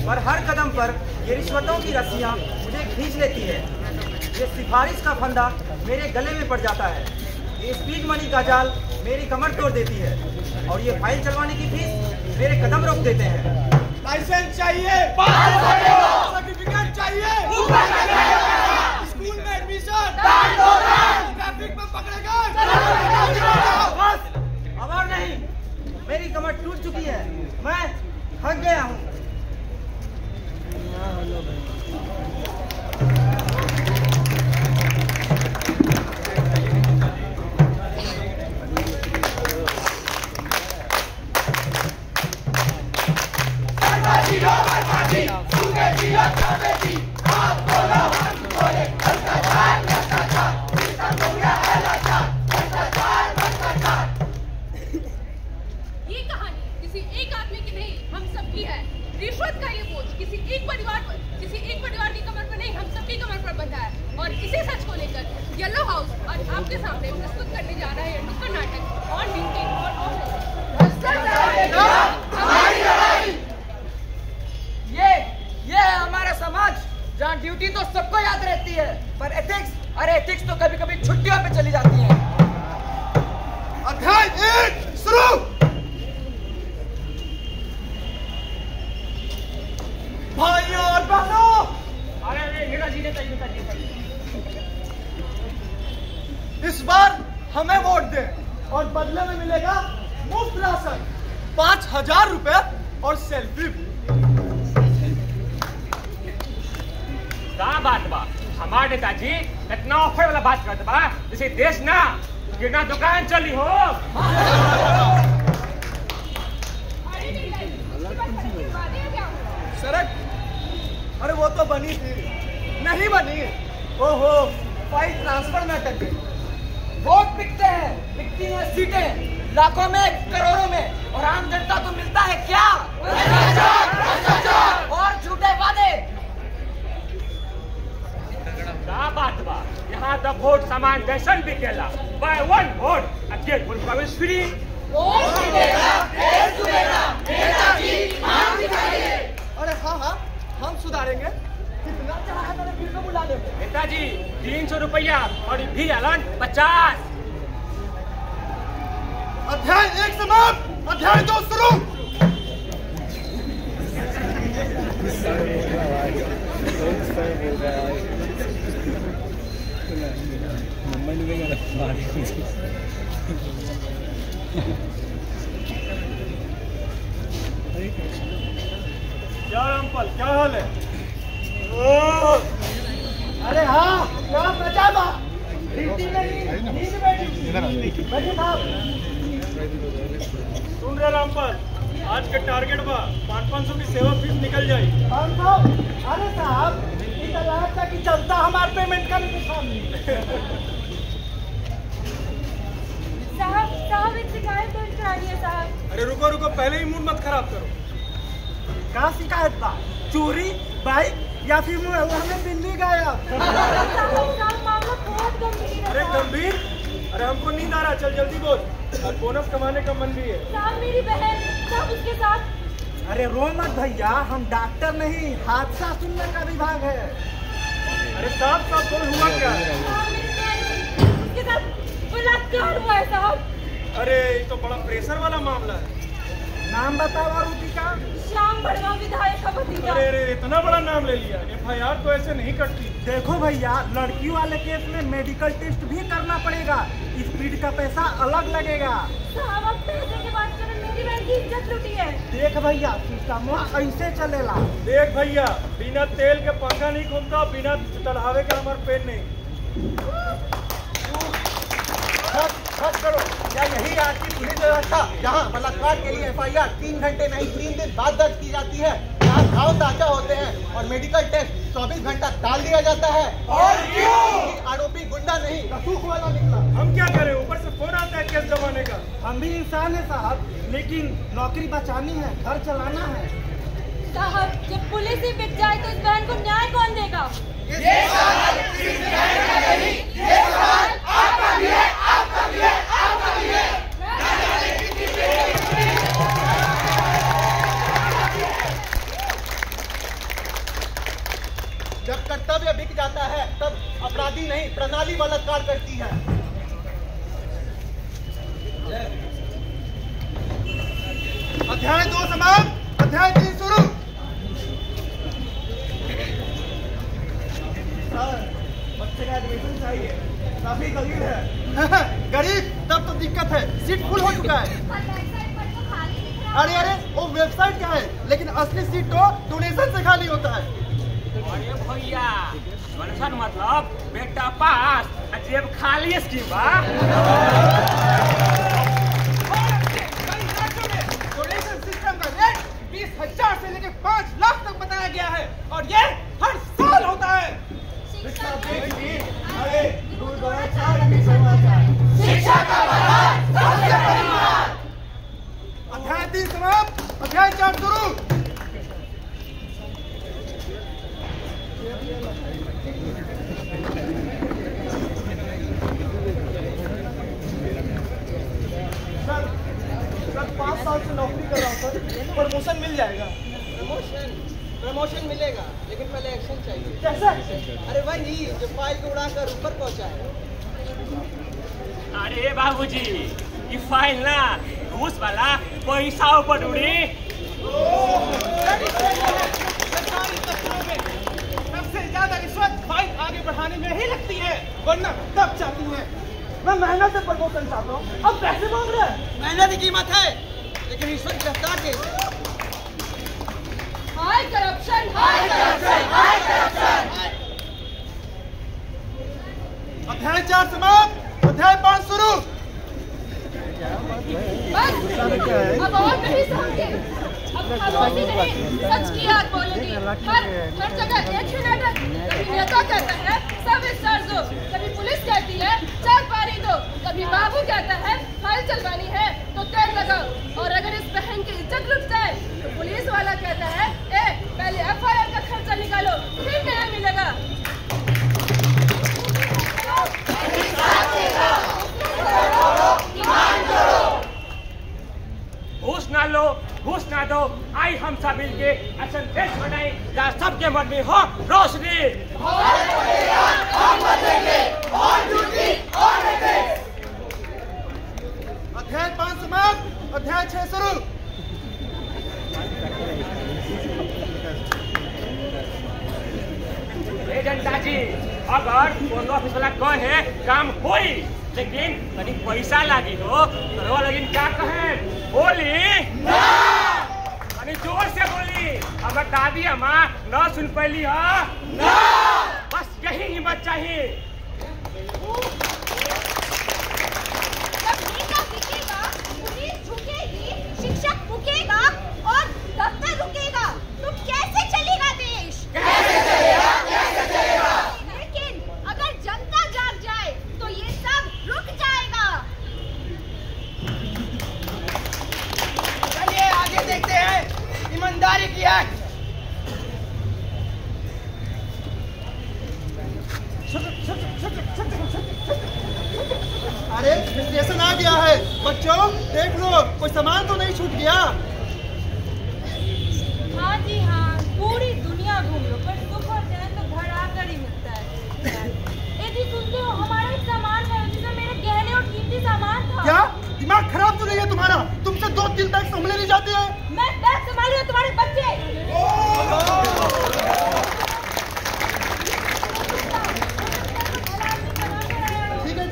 पर हर कदम पर ये रिश्वतों की रस्सियाँ मुझे खींच लेती है। ये सिफारिश का फंदा मेरे गले में पड़ जाता है। ये स्पीड मनी का जाल मेरी कमर तोड़ देती है और ये फाइल चलवाने की फीस मेरे कदम रोक देते हैं। लाइसेंस चाहिए, सर्टिफिकेट चाहिए, स्कूल में एडमिशन, ट्रैफिक में पकड़ेगा। बस अब और नहीं, मेरी कमर टूट चुकी है, मैं थक गया हूँ। ये कहानी किसी एक आदमी की नहीं, हम सबकी है। रिश्वत का ये बोझ किसी एक परिवार की कमर पर नहीं, हम सबकी कमर पर बंधा है। और इसी सच को लेकर येलो हाउस आज आपके सामने प्रस्तुत करने जा रहा है नुक्कड़ नाटक ऑन ड्यूटी और ऑन ये है हमारा समाज जहाँ ड्यूटी तो सबको याद रहती है, पर एथिक्स तो कभी कभी छुट्टियों पे चली जाती है। अध्याय 1 शुरू। भाइयों और बहनों, इस बार हमें वोट दें और बदले में मिलेगा मुफ्त राशन, 5000 रुपए और सेल्फी भी। का बात बा हमारे नेताजी इतना ऑफर वाला बात करते बा जैसे देश ना गिरना दुकान चली हो। सड़क अरे वो तो बनी थी, नहीं बनी। ओहो, फाइल ट्रांसफर में अटक गई। वोट बिकते हैं, बिकती हैं सीटें लाखों में करोड़ों में, और आम जनता को मिलता है क्या? और झूठे वादे। का बात बा यहाँ तो वोट सामान जैसन बिकेला, बाय वन वोट अकेले वोट प्रवेश फ्री। अरे हाँ, हम सुधारेंगे। कितना चाहा है मैंने फिर को बुला ले। नेताजी 300 रुपया और भी एलान 50। अध्याय 1 समाप्त, अध्याय 2 शुरू। क्या रामपाल, क्या हाल है? अरे हाँ, क्या बचा बा? सुन रहे रामपाल, आज के टारगेट बा 500 की सेवा फीस निकल जाए। 500? अरे साहब, कि चलता हमारे पेमेंट का निशान नहीं। साहब एक शिकायत दर्ज करानी है साहब। अरे रुको, पहले ही मूड मत खराब करो। क्या शिकायत बा? चोरी, बाइक या फिर हमें बिल्ली गायब? मामला बहुत गंभीर है। अरे गंभीर? अरे हमको नींद आ रहा, चल जल्दी बोल। और बोनस कमाने का मन भी है। साहब मेरी बहन सब उसके साथ। अरे रो मत भैया, हम डॉक्टर नहीं, हादसा सुनने का विभाग है। अरे साहब बोल, हुआ क्या? उसके साथ बलात्कार हुआ है साहब। अरे ये तो बड़ा प्रेशर वाला मामला है। नाम बताओ आरोपी का। श्याम बड़वा विधायक का भतीजा। अरे इतना बड़ा नाम ले लिया। FIR तो ऐसे नहीं कटती। देखो भैया, लड़कियों वाले केस में मेडिकल टेस्ट भी करना पड़ेगा, स्पीड का पैसा अलग लगेगा। साहब आप पैसे की बात करें, मेरी बहन की इज्जत लूटी है। देख भैया, सिस्टम ऐसे चलेला। देख भैया, बिना तेल के पंखा नहीं घूमता, बिना चढ़ावे के हमारे पेट नहीं। बस करो। क्या यही आज की पुलिस व्यवस्था जहां बलात्कार के लिए FIR 3 घंटे नहीं 3 दिन बाद दर्ज की जाती है, जहां घाव ताजा होते हैं और मेडिकल टेस्ट 24 घंटा टाल दिया जाता है? और क्यों? आरोपी गुंडा नहीं, रसूख वाला निकला। हम क्या करें, ऊपर से फोन आता है केस जमाने का। हम भी इंसान है साहब, लेकिन नौकरी बचानी है, घर चलाना है। साहब जब पुलिस ही बिक जाए तो इस बहन को न्याय कौन देगा? ये सवाल किसी बहन का नहीं, ये सवाल आपका भी है, आपका भी है, आपका भी है। अध्याय 2 समाप्त, अध्याय 3 शुरू। बच्चे का एडमिशन चाहिए, काफी गरीब है। गरीब तब तो दिक्कत है, सीट फुल हो चुका है। अरे अरे वो वेबसाइट क्या है, लेकिन असली सीट तो डोनेशन से खाली होता है। अरे भैया डोनेशन मतलब बेटा पास जेब खाली स्कीम बा। डोनेशन सिस्टम का रेट 20,000 से लेकर 5 लाख तक बताया गया है और ये हर साल होता है। शिक्षा का बढ़ार सबसे बड़ी बात। अध्याय 3 समाप्त, अध्याय 4 शुरू। सर 5 साल से नौकरी कर रहा हूँ सर, प्रमोशन मिल जाएगा। प्रमोशन मिलेगा, लेकिन पहले एक्शन चाहिए। कैसे? अरे वही जो फाइल को उड़ाकर ऊपर पहुंचाए। अरे बाबूजी ये फाइल ना घूस वाला पैसा ऊपर उड़ी। सबसे ज्यादा रिश्वत फाइल आगे बढ़ाने में ही लगती है, वरना तब चाहती है। मैं मेहनत से प्रमोशन चाहता हूँ, अब पैसे मांग रहे हैं। मेहनत की कीमत है, लेकिन रिश्वत की रफ्तार तेज है। हाय करप्शन, हाय करप्शन, हाय करप्शन। अध्याय 4 समाप्त, अध्याय 5 शुरू। बस अब और नहीं सहूंगी, अब खामोशी नहीं, सच की याद बोलूंगी। हर जगह एक ही नाटक, कभी नेता कहता है सब स्टार दो, कभी पुलिस कहती है 4 पारी दो, कभी बाबू कहता है फाइल चलवानी है तो तेल लगाओ, और अगर इस बहन की इज्जत लुट जाए तो पुलिस वाला कहता है ए पहले FIR का खर्चा निकालो फिर नया मिलेगा। घूस ना दो, आई हम सब मिलके ऐसा देश बनाए जहाँ सबके मन में हो रोशनी। अध्याय 5 समाप्त, अध्याय 6 शुरू। जनता जी अगर पोस्ट ऑफिस वाला कहे काम होई, लेकिन कहीं पैसा लागी हो तो लेकिन क्या कहे बोली जोर से बोली। अगर दादी अम्मा न सुन पैली है ना, बस यही हिम्मत चाहिए। जब नेता बिकेगा, पुलिस झुकेगी, शिक्षक रुकेगा और दफ्तर रुकेगा तो कैसे चलेगा देश? कैसे चलेगा? कैसे चलेगा? लेकिन अगर जनता जाग जाए तो ये सब रुक जाएगा। चलिए आगे देखते हैं ईमानदारी की आग। अरे स्टेशन आ गया है, बच्चों देख लो कोई सामान तो नहीं छूट गया। हाँ जी हाँ, पूरी दुनिया घूम लो पर सुख और चैन तो घर आकर ही मिलता है। यदि सुनते हो हमारा एक सामान है जिसमें मेरे गहने और कीमती सामान था। क्या दिमाग खराब तो नहीं है तुम्हारा? तुमसे 2-3 बैग संभले नहीं जाते हैं। मैं बैग संभालू तुम्हारे बच्चे।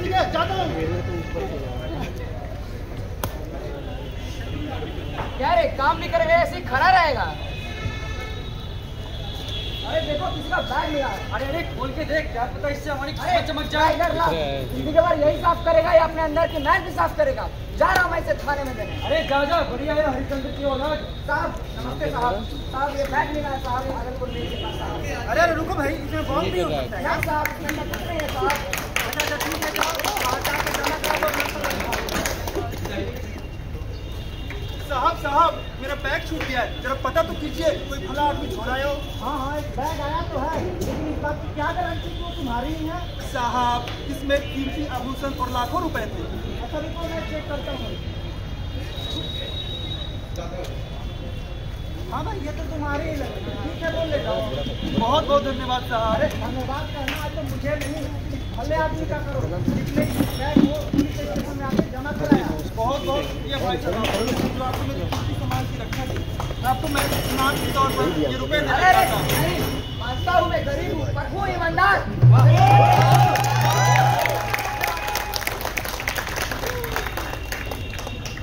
ठीक है जाता हूँ। क्या रे काम भी करेगा ऐसे ही खड़ा रहेगा? अरे देखो किसी का बैग मिला है। अरे अरे खोल के देख, क्या पता इससे हमारी किस्मत चमक जाए। इधर ला, जिंदगी भर यही साफ करेगा या अपने अंदर की मैल भी साफ करेगा? जा रहा हूँ मैं इसे थाने में देने। अरे जा जा, बढ़िया है हरिचंद्र की औलाद। साहब नमस्ते साहब। साहब ये बैग मिला है साहब, भागलपुर में के पास साहब। अरे रुको भाई, इसमें बॉम्ब भी हो सकता है। यहाँ साहब इसमें अंदर कुछ नहीं है साहब। अच्छा ठीक है, जाओ बाहर जाके जमा करा दो। साहब मेरा बैग छूट गया है, जरा पता तो कीजिए, कोई भला आदमी छोड़ाया हो। हाँ एक बैग आया तो है, लेकिन इस बात की क्या गारंटी कि वो तुम्हारी ही है? साहब इसमें कीमती आभूषण और लाखों रुपए थे। अच्छा रुको मैं चेक करता हूँ। हाँ भाई ये तो तुम्हारी ही लग रही है। ठीक है बोल ले जाओ। बहुत बहुत धन्यवाद साहब। अरे धन्यवाद कहना है तो मुझे नहीं, भले आदमी का करो। जितने बैग हो पुलिस स्टेशन में आके जमा कराया। बहुत बहुत बहुत शुक्रिया भाई साहब, जो आपने मेरी पूरी समाज की रक्षा की। आपको मैं इनाम के तौर पर ये रुपए देना चाहता हूँ। मानता हूँ मैं गरीब हूँ पर हूँ ईमानदार।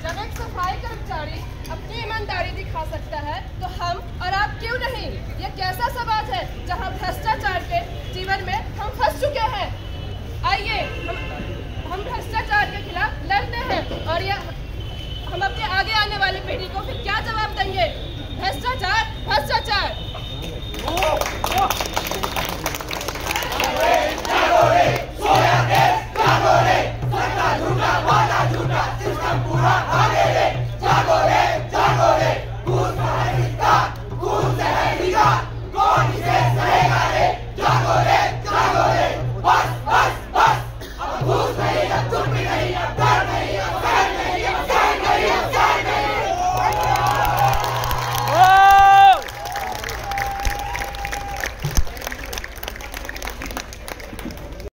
जब एक सफाई कर्मचारी अपनी ईमानदारी दिखा सकता है तो हम और आप क्यों नहीं? ये कैसा समाज है जहाँ भ्रष्टाचार के जीवन में हम फंस चुके हैं। आइए हम भ्रष्टाचार के खिलाफ लड़ते हैं और हम अपने आगे आने वाली पीढ़ी को फिर क्या जवाब देंगे? भ्रष्टाचार